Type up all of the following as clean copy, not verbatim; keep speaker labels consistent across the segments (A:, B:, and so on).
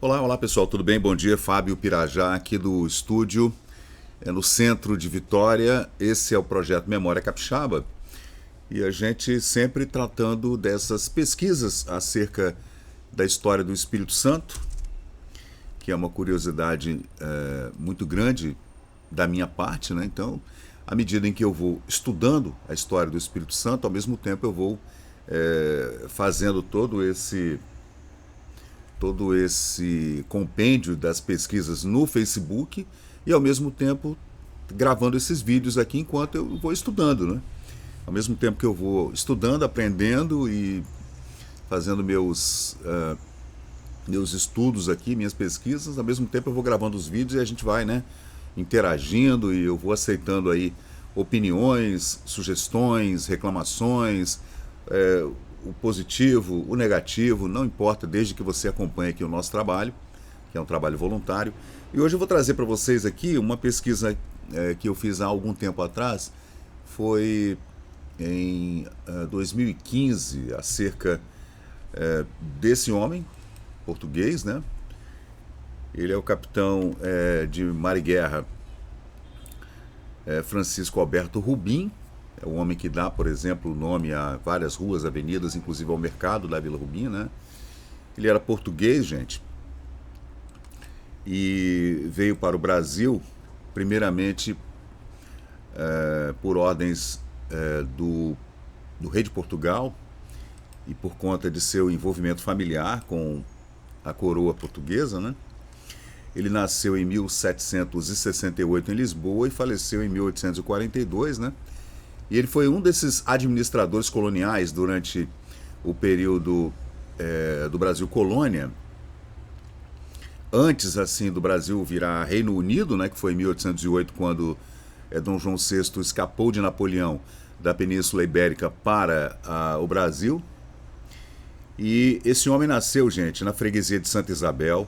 A: Olá pessoal, tudo bem? Bom dia, Fábio Pirajá aqui do estúdio, no centro de Vitória. Esse é o projeto Memória Capixaba e a gente sempre tratando dessas pesquisas acerca da história do Espírito Santo, que é uma curiosidade muito grande da minha parte, né? Então, à medida em que eu vou estudando a história do Espírito Santo, ao mesmo tempo eu vou fazendo todo esse compêndio das pesquisas no Facebook e ao mesmo tempo gravando esses vídeos aqui enquanto eu vou estudando, né? Ao mesmo tempo que eu vou estudando, aprendendo e fazendo meus estudos aqui, minhas pesquisas, ao mesmo tempo eu vou gravando os vídeos e a gente vai, né, interagindo e eu vou aceitando aí opiniões, sugestões, reclamações, o positivo, o negativo, não importa, desde que você acompanhe aqui o nosso trabalho, que é um trabalho voluntário. E hoje eu vou trazer para vocês aqui uma pesquisa que eu fiz há algum tempo atrás, foi em 2015, acerca desse homem português, né? Ele é o capitão de mar e guerra Francisco Alberto Rubim. É o homem que dá, por exemplo, o nome a várias ruas, avenidas, inclusive ao mercado da Vila Rubim, né? Ele era português, gente, e veio para o Brasil, primeiramente por ordens do rei de Portugal e por conta de seu envolvimento familiar com a coroa portuguesa, né? Ele nasceu em 1768 em Lisboa e faleceu em 1842, né? E ele foi um desses administradores coloniais durante o período do Brasil colônia, antes assim do Brasil virar Reino Unido, né, que foi em 1808, quando Dom João VI escapou de Napoleão da Península Ibérica para o Brasil. E esse homem nasceu, gente, na freguesia de Santa Isabel.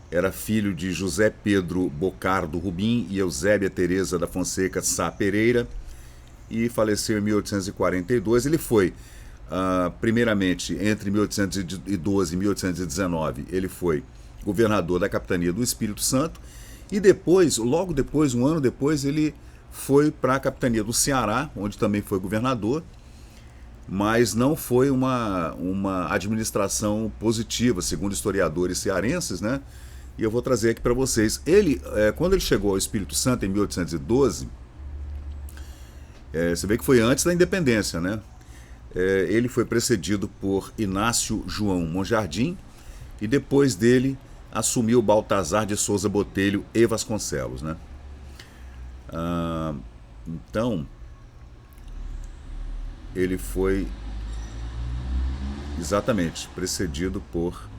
A: Era filho de José Pedro Bocardo Rubim e Eusébia Teresa da Fonseca Sá Pereira, e faleceu em 1842. Ele foi, primeiramente, entre 1812 e 1819, ele foi governador da capitania do Espírito Santo, e depois, logo depois, um ano depois, ele foi para a capitania do Ceará, onde também foi governador, mas não foi uma administração positiva, segundo historiadores cearenses, né? E eu vou trazer aqui para vocês. Ele, quando ele chegou ao Espírito Santo em 1812, você vê que foi antes da independência, né? Ele foi precedido por Inácio João Monjardim e depois dele assumiu Baltazar de Souza Botelho e Vasconcelos, né? Então, ele foi exatamente precedido por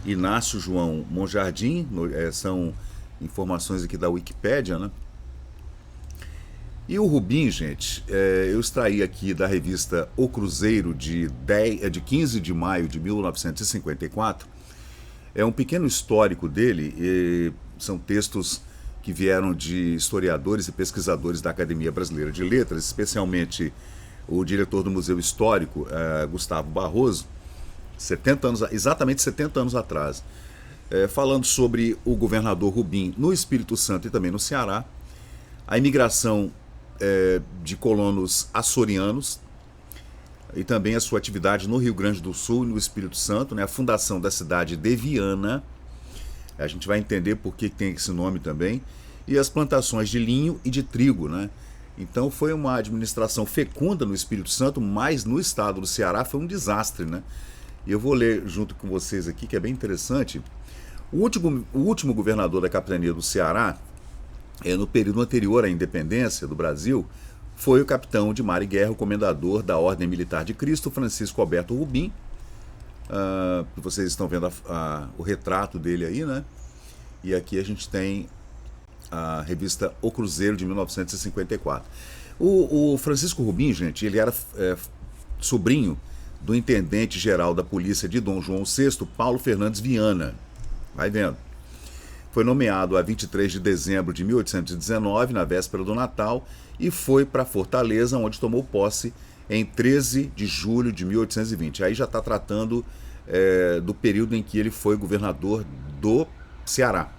A: Inácio João Monjardim, são informações aqui da Wikipédia, né? E o Rubim, gente, eu extraí aqui da revista O Cruzeiro de 15 de maio de 1954. É um pequeno histórico dele, e são textos que vieram de historiadores e pesquisadores da Academia Brasileira de Letras, especialmente o diretor do Museu Histórico, Gustavo Barroso, exatamente 70 anos atrás, falando sobre o governador Rubim no Espírito Santo e também no Ceará, a imigração de colonos açorianos e também a sua atividade no Rio Grande do Sul e no Espírito Santo, né, a fundação da cidade de Viana, a gente vai entender por que tem esse nome também, e as plantações de linho e de trigo, né? Então foi uma administração fecunda no Espírito Santo, mas no estado do Ceará foi um desastre, né? E eu vou ler junto com vocês aqui, que é bem interessante. O último governador da capitania do Ceará, no período anterior à independência do Brasil, foi o capitão de mar e guerra, o comendador da Ordem Militar de Cristo, Francisco Alberto Rubim. Vocês estão vendo o retrato dele aí, né? E aqui a gente tem a revista O Cruzeiro de 1954. O Francisco Rubim, gente, ele era sobrinho do intendente-geral da polícia de Dom João VI, Paulo Fernandes Viana. Vai vendo. Foi nomeado a 23 de dezembro de 1819, na véspera do Natal, e foi para Fortaleza, onde tomou posse em 13 de julho de 1820. Aí já está tratando do período em que ele foi governador do Ceará.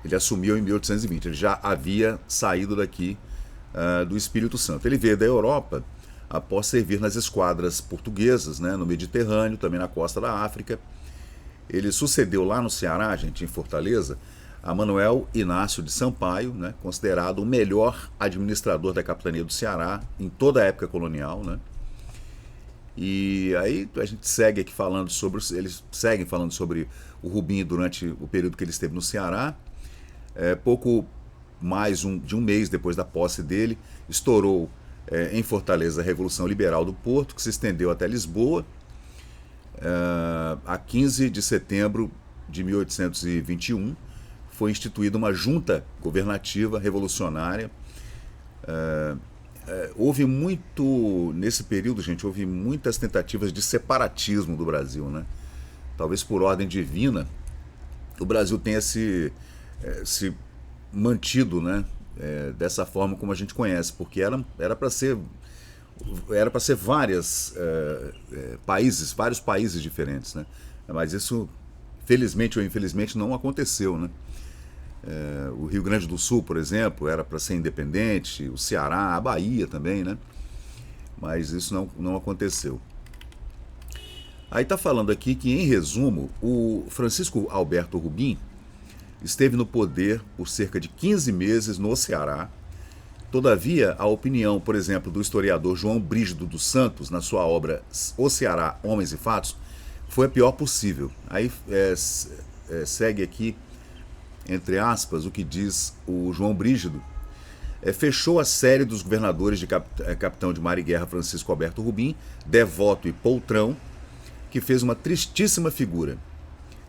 A: Ele assumiu em 1820, ele já havia saído daqui do Espírito Santo. Ele veio da Europa após servir nas esquadras portuguesas, né, no Mediterrâneo, também na costa da África. Ele sucedeu lá no Ceará, gente, em Fortaleza, a Manuel Inácio de Sampaio, né, considerado o melhor administrador da capitania do Ceará em toda a época colonial, né? E aí a gente segue aqui falando sobre, eles seguem falando sobre o Rubim durante o período que ele esteve no Ceará. Pouco mais de um mês depois da posse dele, estourou em Fortaleza a Revolução Liberal do Porto, que se estendeu até Lisboa. A 15 de setembro de 1821, foi instituída uma junta governativa revolucionária. Houve muito, nesse período, gente, houve muitas tentativas de separatismo do Brasil, né? Talvez por ordem divina, o Brasil tenha se mantido, né, dessa forma como a gente conhece, porque era para ser vários países diferentes, né? Mas isso, felizmente ou infelizmente, não aconteceu, né? O Rio Grande do Sul, por exemplo, era para ser independente, o Ceará, a Bahia também, né? Mas isso não aconteceu. Aí está falando aqui que, em resumo, o Francisco Alberto Rubim esteve no poder por cerca de 15 meses no Ceará. Todavia, a opinião, por exemplo, do historiador João Brígido dos Santos, na sua obra O Ceará, Homens e Fatos, foi a pior possível. Aí segue aqui, entre aspas, o que diz o João Brígido. Fechou a série dos governadores de capitão de mar e guerra Francisco Alberto Rubim, devoto e poltrão, que fez uma tristíssima figura.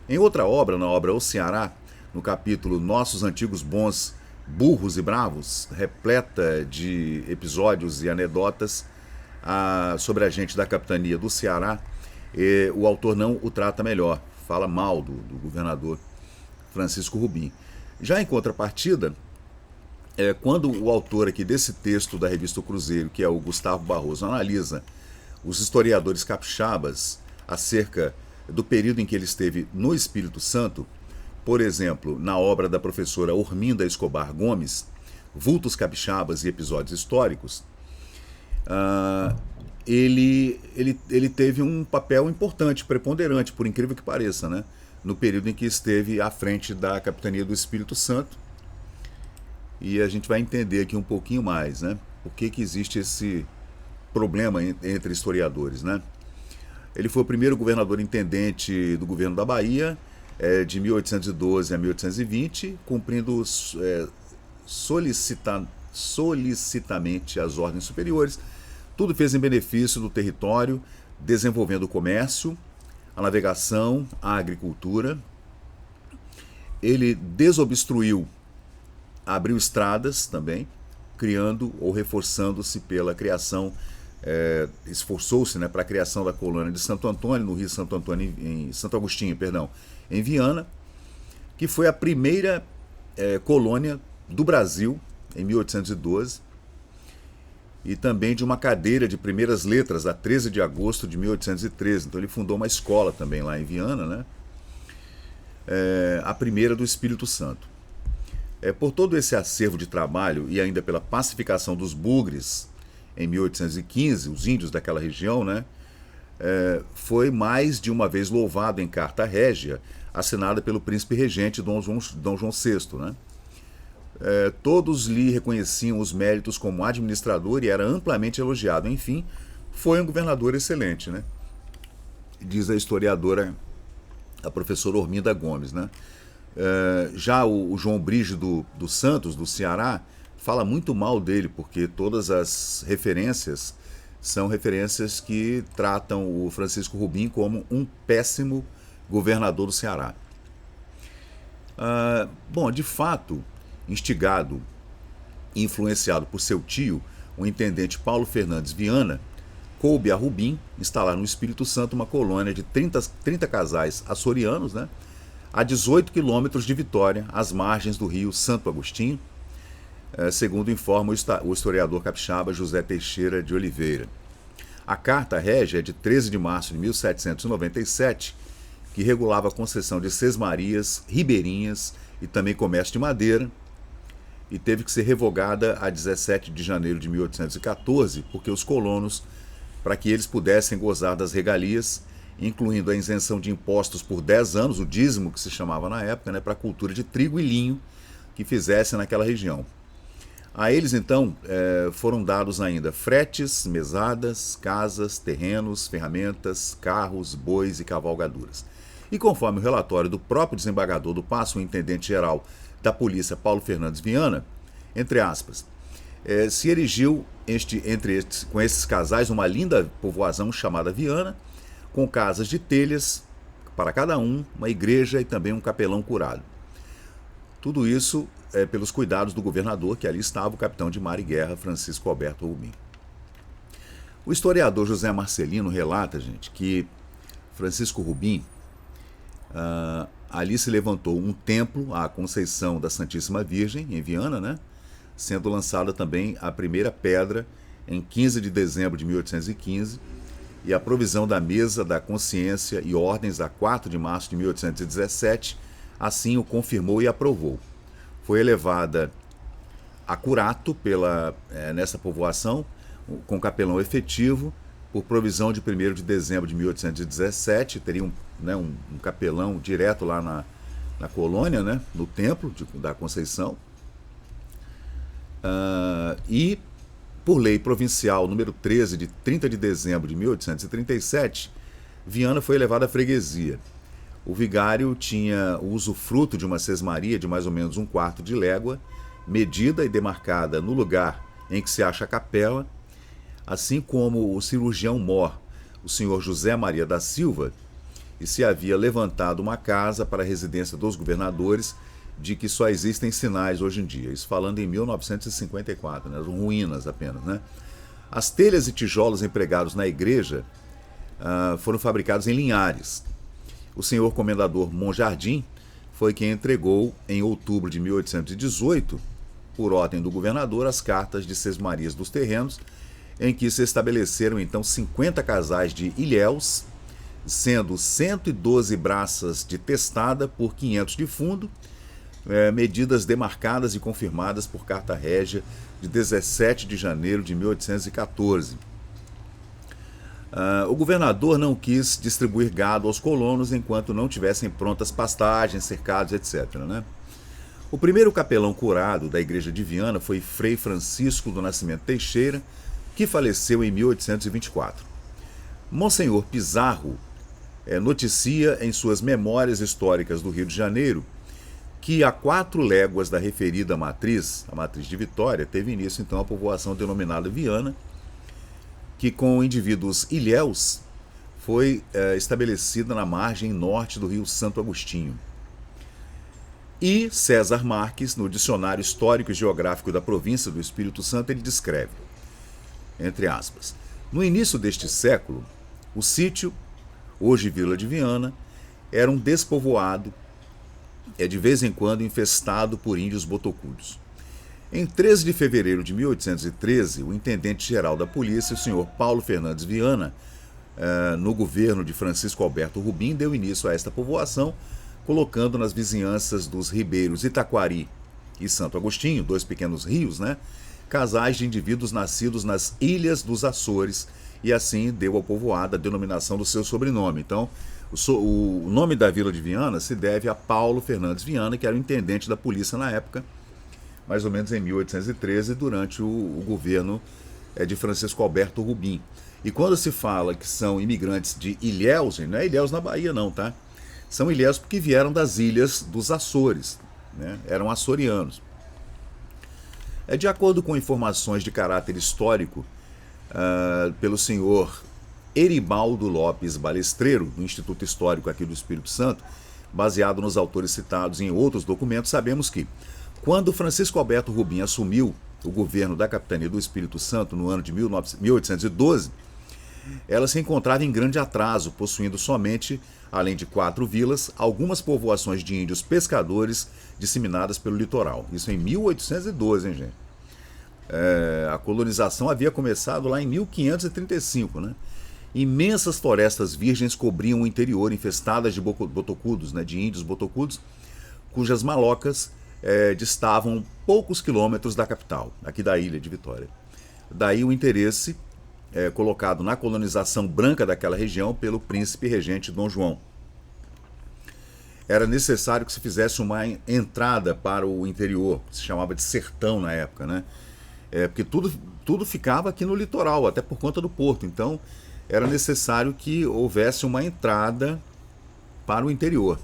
A: Em outra obra, na obra O Ceará, no capítulo Nossos Antigos Bons Burros e Bravos, repleta de episódios e anedotas sobre a gente da capitania do Ceará, o autor não o trata melhor, fala mal do governador Francisco Rubim. Já em contrapartida, quando o autor aqui desse texto da revista O Cruzeiro, que é o Gustavo Barroso, analisa os historiadores capixabas acerca do período em que ele esteve no Espírito Santo, por exemplo, na obra da professora Orminda Escobar Gomes, Vultos Capixabas e Episódios Históricos, ele teve um papel importante, preponderante, por incrível que pareça, né? No período em que esteve à frente da capitania do Espírito Santo. E a gente vai entender aqui um pouquinho mais, né? Por que existe esse problema entre historiadores, né? Ele foi o primeiro governador intendente do governo da Bahia, de 1812 a 1820, cumprindo solicitamente as ordens superiores. Tudo fez em benefício do território, desenvolvendo o comércio, a navegação, a agricultura. Ele desobstruiu, abriu estradas também, criando ou reforçando-se pela criação, esforçou-se, né, para a criação da colônia de Santo Antônio, no Rio Santo Antônio, em Santo Agostinho, perdão, em Viana, que foi a primeira colônia do Brasil, em 1812, e também de uma cadeira de primeiras letras, a 13 de agosto de 1813. Então ele fundou uma escola também lá em Viana, né? A primeira do Espírito Santo. Por todo esse acervo de trabalho e ainda pela pacificação dos bugres, em 1815, os índios daquela região, né? Foi mais de uma vez louvado em carta régia, assinada pelo príncipe regente Dom João VI, né? Todos lhe reconheciam os méritos como administrador e era amplamente elogiado. Enfim, foi um governador excelente, né? Diz a historiadora, a professora Orminda Gomes, né? Já o João Brígido dos Santos, do Ceará, fala muito mal dele, porque todas as referências são referências que tratam o Francisco Rubim como um péssimo governador do Ceará. Bom, de fato, instigado e influenciado por seu tio, o intendente Paulo Fernandes Viana, coube a Rubim instalar no Espírito Santo uma colônia de 30 casais açorianos, né, a 18 quilômetros de Vitória, às margens do rio Santo Agostinho, segundo informa o historiador capixaba José Teixeira de Oliveira. A Carta Régia é de 13 de março de 1797, que regulava a concessão de sesmarias, ribeirinhas e também comércio de madeira, e teve que ser revogada a 17 de janeiro de 1814, porque os colonos, para que eles pudessem gozar das regalias, incluindo a isenção de impostos por 10 anos, o dízimo que se chamava na época, né, para a cultura de trigo e linho que fizessem naquela região. A eles, então, foram dados ainda fretes, mesadas, casas, terrenos, ferramentas, carros, bois e cavalgaduras. E conforme o relatório do próprio desembargador do Paço, o intendente-geral da polícia, Paulo Fernandes Viana, entre aspas, se erigiu com esses casais uma linda povoação chamada Viana, com casas de telhas para cada um, uma igreja e também um capelão curado. Tudo isso pelos cuidados do governador, que ali estava, o capitão de mar e guerra, Francisco Alberto Rubim. O historiador José Marcelino relata, gente, que Francisco Rubim, ali se levantou um templo à Conceição da Santíssima Virgem, em Viana, né? Sendo lançada também a primeira pedra em 15 de dezembro de 1815, e a provisão da Mesa da Consciência e ordens a 4 de março de 1817, assim o confirmou e aprovou. Foi elevada a curato nessa povoação, com capelão efetivo, por provisão de 1º de dezembro de 1817, teria um capelão direto lá na colônia, né, no templo da Conceição. E, por lei provincial número 13, de 30 de dezembro de 1837, Viana foi elevada à freguesia. O vigário tinha o usufruto de uma sesmaria de mais ou menos 1/4 de légua, medida e demarcada no lugar em que se acha a capela, assim como o cirurgião-mor, o senhor José Maria da Silva, e se havia levantado uma casa para a residência dos governadores, de que só existem sinais hoje em dia. Isso falando em 1954, né? Ruínas apenas, né? As telhas e tijolos empregados na igreja foram fabricados em Linhares. O senhor comendador Monjardim foi quem entregou, em outubro de 1818, por ordem do governador, as cartas de sesmarias dos terrenos, em que se estabeleceram então 50 casais de ilhéus, sendo 112 braças de testada por 500 de fundo, medidas demarcadas e confirmadas por Carta Régia de 17 de janeiro de 1814. O governador não quis distribuir gado aos colonos enquanto não tivessem prontas pastagens, cercados, etc., né? O primeiro capelão curado da igreja de Viana foi Frei Francisco do Nascimento Teixeira, que faleceu em 1824. Monsenhor Pizarro noticia em suas Memórias Históricas do Rio de Janeiro que a 4 léguas da referida matriz, a matriz de Vitória, teve início então a povoação denominada Viana, que com indivíduos ilhéus foi estabelecida na margem norte do rio Santo Agostinho. E César Marques, no Dicionário Histórico e Geográfico da Província do Espírito Santo, ele descreve, entre aspas, no início deste século, o sítio, hoje Vila de Viana, era um despovoado, de vez em quando infestado por índios botocudos. Em 13 de fevereiro de 1813, o intendente-geral da polícia, o senhor Paulo Fernandes Viana, no governo de Francisco Alberto Rubim, deu início a esta povoação, colocando nas vizinhanças dos ribeiros Itaquari e Santo Agostinho, 2 pequenos rios, né, casais de indivíduos nascidos nas Ilhas dos Açores, e assim deu ao povoado a denominação do seu sobrenome. Então, o nome da Vila de Viana se deve a Paulo Fernandes Viana, que era o intendente da polícia na época, mais ou menos em 1813, durante o governo de Francisco Alberto Rubim. E quando se fala que são imigrantes de Ilhéus, não é Ilhéus na Bahia não, tá? São ilhéus porque vieram das ilhas dos Açores, né? Eram açorianos. De acordo com informações de caráter histórico, pelo senhor Eribaldo Lopes Balestreiro, do Instituto Histórico aqui do Espírito Santo, baseado nos autores citados em outros documentos, sabemos que, quando Francisco Alberto Rubim assumiu o governo da capitania do Espírito Santo no ano de 1812, ela se encontrava em grande atraso, possuindo somente, além de 4 vilas, algumas povoações de índios pescadores disseminadas pelo litoral. Isso em 1812, hein, gente? A colonização havia começado lá em 1535, né? Imensas florestas virgens cobriam o interior, infestadas de botocudos, né, de índios botocudos, cujas malocas distavam poucos quilômetros da capital, aqui da ilha de Vitória. Daí o interesse colocado na colonização branca daquela região pelo príncipe regente Dom João. Era necessário que se fizesse uma entrada para o interior, que se chamava de sertão na época, né? Porque tudo ficava aqui no litoral, até por conta do porto. Então, era necessário que houvesse uma entrada para o interior.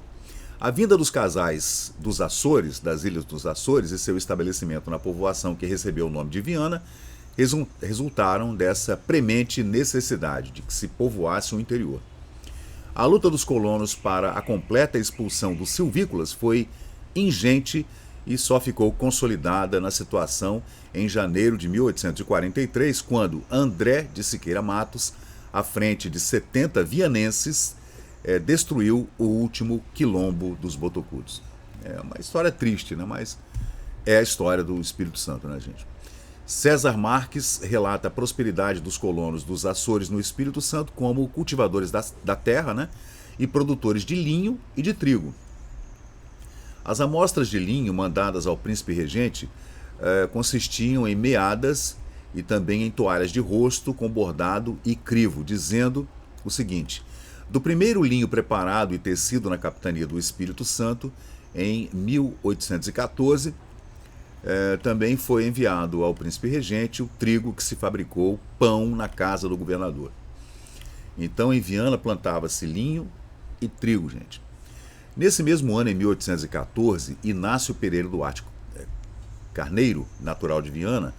A: A vinda dos casais dos Açores, das Ilhas dos Açores, e seu estabelecimento na povoação que recebeu o nome de Viana, resultaram dessa premente necessidade de que se povoasse o interior. A luta dos colonos para a completa expulsão dos silvícolas foi ingente e só ficou consolidada na situação em janeiro de 1843, quando André de Siqueira Matos, à frente de 70 vianenses, destruiu o último quilombo dos botocudos. É uma história triste, né? Mas é a história do Espírito Santo, né, gente? César Marques relata a prosperidade dos colonos dos Açores no Espírito Santo como cultivadores da terra, né, e produtores de linho e de trigo. As amostras de linho mandadas ao príncipe regente consistiam em meadas e também em toalhas de rosto com bordado e crivo, dizendo o seguinte: do primeiro linho preparado e tecido na capitania do Espírito Santo, em 1814, também foi enviado ao príncipe regente o trigo que se fabricou pão na casa do governador. Então, em Viana plantava-se linho e trigo, gente. Nesse mesmo ano, em 1814, Inácio Pereira Duarte Carneiro, natural de Viana,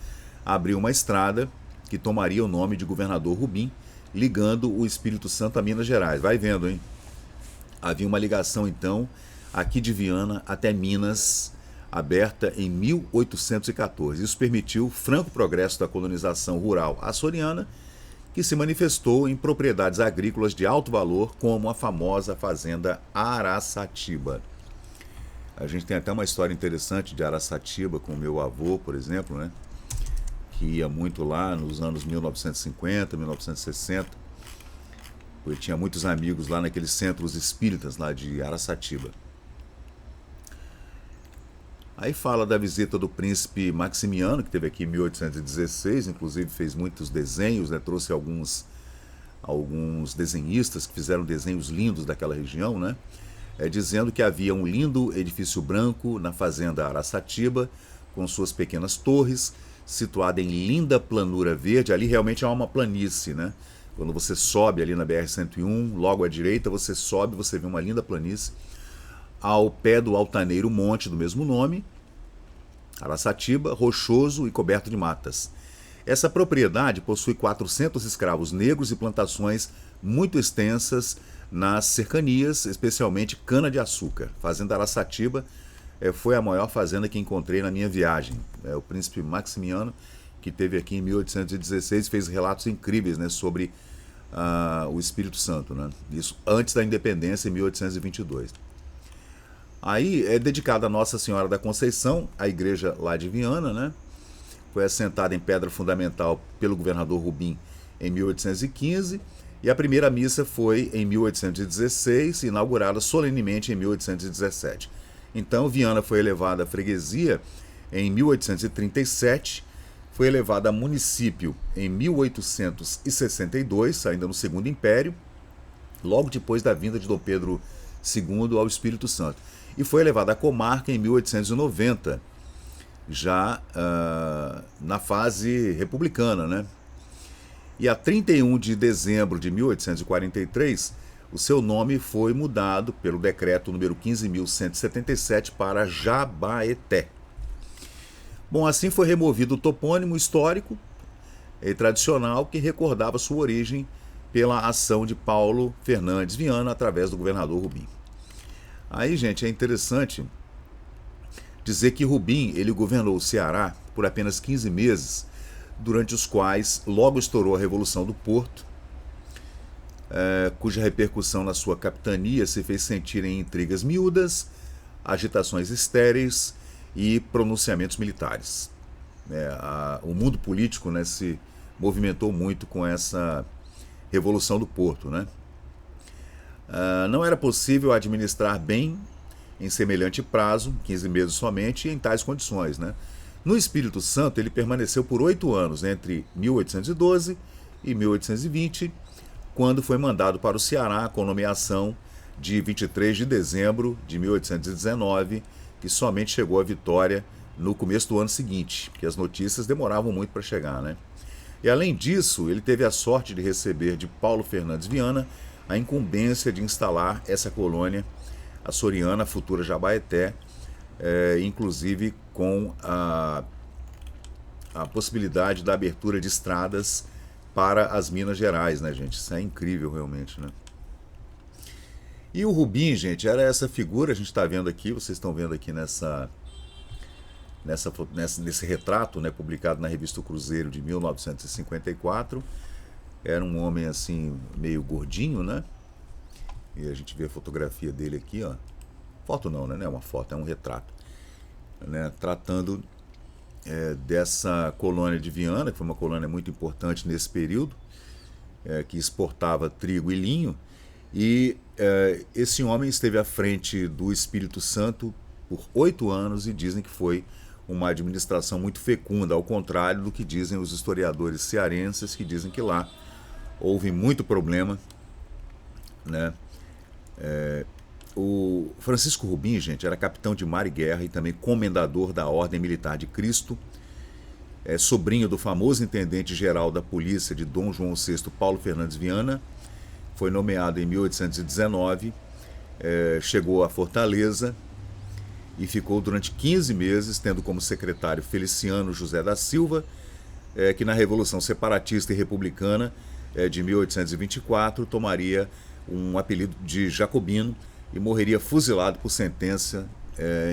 A: abriu uma estrada que tomaria o nome de Governador Rubim, ligando o Espírito Santo a Minas Gerais. Vai vendo, hein? Havia uma ligação, então, aqui de Viana até Minas, aberta em 1814. Isso permitiu o franco progresso da colonização rural açoriana, que se manifestou em propriedades agrícolas de alto valor, como a famosa fazenda Araçatiba. A gente tem até uma história interessante de Araçatiba com o meu avô, por exemplo, né, que ia muito lá nos anos 1950, 1960. Eu tinha muitos amigos lá naqueles centros espíritas lá de Araçatiba. Aí fala da visita do príncipe Maximiano, que esteve aqui em 1816, inclusive fez muitos desenhos, né? Trouxe alguns desenhistas que fizeram desenhos lindos daquela região, né? Dizendo que havia um lindo edifício branco na fazenda Araçatiba, com suas pequenas torres, situada em linda planura verde. Ali realmente é uma planície, né? Quando você sobe ali na BR-101, logo à direita, você sobe, você vê uma linda planície, ao pé do altaneiro monte do mesmo nome, Araçatiba, rochoso e coberto de matas. Essa propriedade possui 400 escravos negros e plantações muito extensas nas cercanias, especialmente cana-de-açúcar. Fazenda Araçatiba foi a maior fazenda que encontrei na minha viagem. O príncipe Maximiano, que esteve aqui em 1816, fez relatos incríveis, né, sobre o Espírito Santo, né? Isso antes da independência, em 1822. Aí é dedicada a Nossa Senhora da Conceição, a igreja lá de Viana, né? Foi assentada em pedra fundamental pelo governador Rubim em 1815, e a primeira missa foi em 1816, inaugurada solenemente em 1817. Então Viana foi elevada à freguesia em 1837, foi elevada a município em 1862, ainda no Segundo Império, logo depois da vinda de Dom Pedro II ao Espírito Santo. E foi elevada à comarca em 1890, já na fase republicana, né? E a 31 de dezembro de 1843, o seu nome foi mudado pelo decreto número 15.177 para Jabaeté. Bom, assim foi removido o topônimo histórico e tradicional que recordava sua origem pela ação de Paulo Fernandes Viana através do governador Rubim. Aí, gente, é interessante dizer que Rubim, ele governou o Ceará por apenas 15 meses, durante os quais logo estourou a Revolução do Porto, cuja repercussão na sua capitania se fez sentir em intrigas miúdas, agitações estéreis e pronunciamentos militares. o mundo político, né, se movimentou muito com essa Revolução do Porto, né? Não era possível administrar bem em semelhante prazo, 15 meses somente, em tais condições, né? No Espírito Santo, ele permaneceu por 8 anos, entre 1812 e 1820, quando foi mandado para o Ceará com nomeação de 23 de dezembro de 1819, que somente chegou à Vitória no começo do ano seguinte, porque as notícias demoravam muito para chegar, né? E além disso, ele teve a sorte de receber de Paulo Fernandes Viana a incumbência de instalar essa colônia açoriana, a futura Jabaeté, inclusive com a possibilidade da abertura de estradas para as Minas Gerais, né, gente? Isso é incrível, realmente, né? E o Rubim, gente, era essa figura, a gente está vendo aqui, vocês estão vendo aqui nesse retrato, né, publicado na revista O Cruzeiro de 1954. Era um homem assim, meio gordinho, né? E a gente vê a fotografia dele aqui, ó. Foto não, né? Não é uma foto, é um retrato, né? Tratando dessa colônia de Viana, que foi uma colônia muito importante nesse período, que exportava trigo e linho. E esse homem esteve à frente do Espírito Santo por 8 anos e dizem que foi uma administração muito fecunda, ao contrário do que dizem os historiadores cearenses, que dizem que lá houve muito problema, né? O Francisco Rubim, gente, era capitão de mar e guerra e também comendador da Ordem Militar de Cristo, sobrinho do famoso intendente-geral da polícia de Dom João VI, Paulo Fernandes Viana. Foi nomeado em 1819, chegou a Fortaleza e ficou durante 15 meses, tendo como secretário Feliciano José da Silva, que na Revolução Separatista e Republicana de 1824 tomaria um apelido de Jacobino e morreria fuzilado por sentença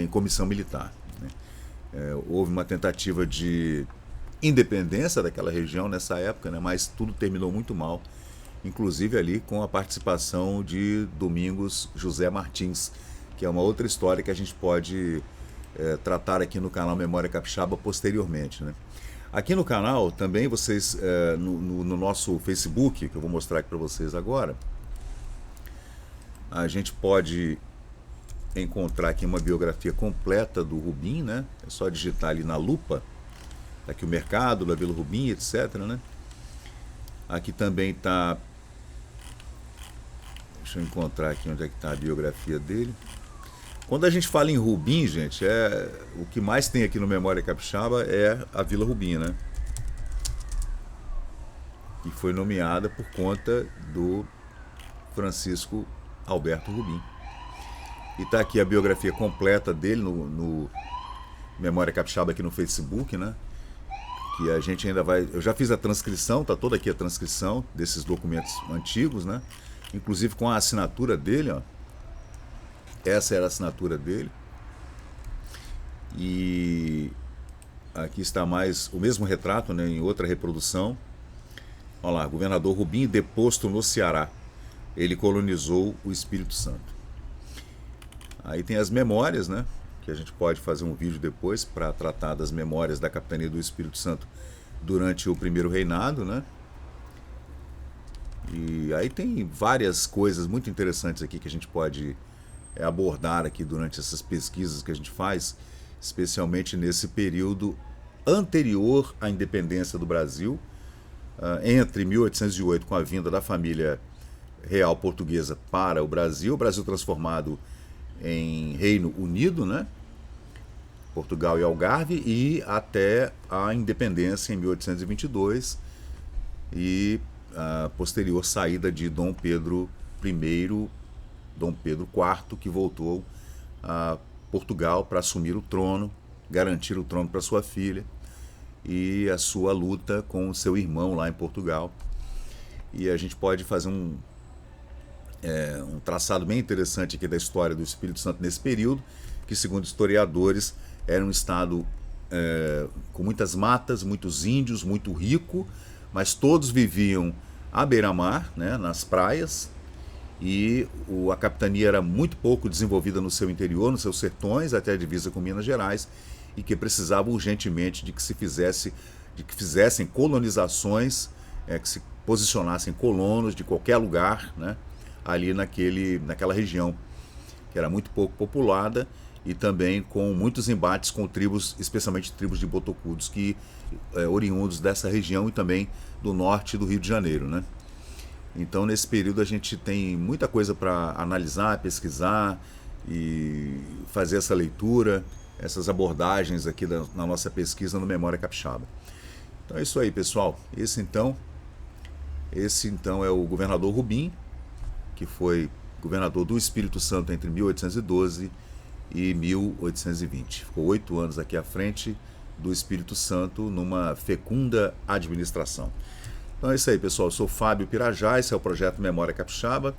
A: em comissão militar, né? Houve uma tentativa de independência daquela região nessa época, né? Mas tudo terminou muito mal, inclusive ali com a participação de Domingos José Martins, que é uma outra história que a gente pode tratar aqui no canal Memória Capixaba posteriormente, né? Aqui no canal também vocês, no nosso Facebook, que eu vou mostrar aqui para vocês agora, a gente pode encontrar aqui uma biografia completa do Rubim, né? É só digitar ali na lupa, tá aqui o mercado, da Vila Rubim, etc, né? Aqui também está, deixa eu encontrar aqui onde é que está a biografia dele. Quando a gente fala em Rubim, gente, o que mais tem aqui no Memória Capixaba é a Vila Rubim, né? Que foi nomeada por conta do Francisco Alberto Rubim. E está aqui a biografia completa dele no Memória Capixaba aqui no Facebook, né? Que a gente ainda vai... Eu já fiz a transcrição, tá toda aqui a transcrição desses documentos antigos, né? Inclusive com a assinatura dele, ó. Essa era a assinatura dele. E aqui está mais o mesmo retrato, né, em outra reprodução. Olha lá, governador Rubim deposto no Ceará. Ele colonizou o Espírito Santo. Aí tem as memórias, né, que a gente pode fazer um vídeo depois para tratar das memórias da capitania do Espírito Santo durante o primeiro reinado, né? E aí tem várias coisas muito interessantes aqui que a gente pode abordar aqui durante essas pesquisas que a gente faz, especialmente nesse período anterior à independência do Brasil, entre 1808, com a vinda da família real portuguesa para o Brasil transformado em Reino Unido, né? Portugal e Algarve, e até a independência em 1822 e a posterior saída de Dom Pedro I, Dom Pedro IV, que voltou a Portugal para assumir o trono, garantir o trono para sua filha, e a sua luta com o seu irmão lá em Portugal. E a gente pode fazer um traçado bem interessante aqui da história do Espírito Santo nesse período, que segundo historiadores era um estado com muitas matas, muitos índios, muito rico, mas todos viviam à beira-mar, né, nas praias, e a capitania era muito pouco desenvolvida no seu interior, nos seus sertões, até a divisa com Minas Gerais, e que precisava urgentemente de que fizessem colonizações, que se posicionassem colonos de qualquer lugar, né, ali naquela região, que era muito pouco populada e também com muitos embates com tribos, especialmente tribos de botocudos, oriundos dessa região e também do norte do Rio de Janeiro, né? Então, nesse período, a gente tem muita coisa para analisar, pesquisar e fazer essa leitura, essas abordagens aqui na nossa pesquisa no Memória Capixaba. Então é isso aí, pessoal. Esse então é o governador Rubim, que foi governador do Espírito Santo entre 1812 e 1820. Ficou 8 anos aqui à frente do Espírito Santo numa fecunda administração. Então é isso aí, pessoal. Eu sou Fábio Pirajá, esse é o projeto Memória Capixaba.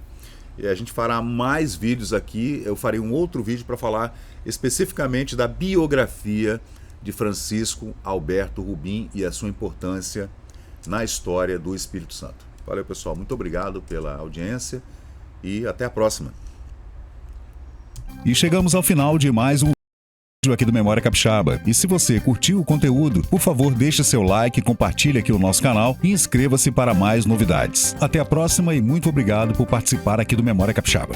A: E a gente fará mais vídeos aqui. Eu farei um outro vídeo para falar especificamente da biografia de Francisco Alberto Rubim e a sua importância na história do Espírito Santo. Valeu, pessoal. Muito obrigado pela audiência e até a próxima.
B: E chegamos ao final de mais um vídeo aqui do Memória Capixaba. E se você curtiu o conteúdo, por favor, deixe seu like, compartilhe aqui o nosso canal e inscreva-se para mais novidades. Até a próxima e muito obrigado por participar aqui do Memória Capixaba.